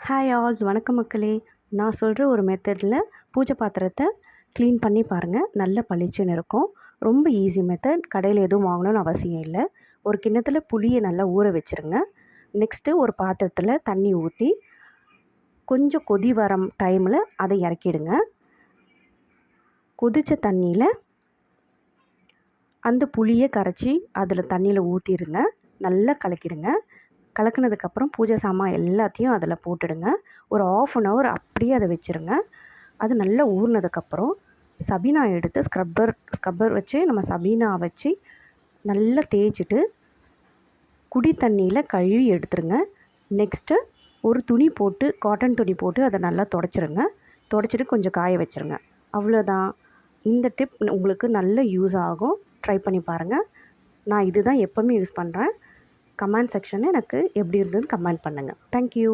Hi all, வணக்கம் மக்களே. நான் சொல்கிற ஒரு மெத்தடில் பூஜை பாத்திரத்தை க்ளீன் பண்ணி பாருங்கள். நல்ல பளிச்சுன்னு இருக்கும். ரொம்ப ஈஸி மெத்தட். கடையில் எதுவும் வாங்கணும்னு அவசியம் இல்லை. ஒரு கிண்ணத்தில் புளியை நல்லா ஊற வச்சுருங்க. நெக்ஸ்ட்டு ஒரு பாத்திரத்தில் தண்ணி ஊற்றி கொஞ்சம் கொதி வர டைமில் அதை இறக்கிடுங்க. கொதித்த தண்ணியில் அந்த புளியை கரைச்சி அதில் தண்ணியில் ஊற்றிடுங்க. நல்லா கலக்கிடுங்க. கலக்கினதுக்கப்புறம் பூஜை சாமான் எல்லாத்தையும் அதில் போட்டுடுங்க. ஒரு 1/2 hour அப்படியே அதை வச்சுருங்க. அது நல்லா ஊறினதுக்கப்புறம் சபீனா எடுத்து ஸ்க்ரப்பர் வச்சு நம்ம சபீனா வச்சு நல்லா தேய்ச்சிட்டு குடி தண்ணியில் கழுவி எடுத்துருங்க. நெக்ஸ்ட்டு ஒரு துணி போட்டு, காட்டன் துணி போட்டு அதை நல்லா துடைச்சிருங்க. துடைச்சிட்டு கொஞ்சம் காய வச்சுருங்க. அவ்வளோதான். இந்த டிப் உங்களுக்கு நல்ல யூஸ் ஆகும். ட்ரை பண்ணி பாருங்கள். நான் இதுதான் எப்போவுமே யூஸ் பண்ணுறேன். கமெண்ட் செக்ஷனில் எனக்கு எப்படி இருந்ததுன்னு கமெண்ட் பண்ணுங்கள். தேங்க்யூ.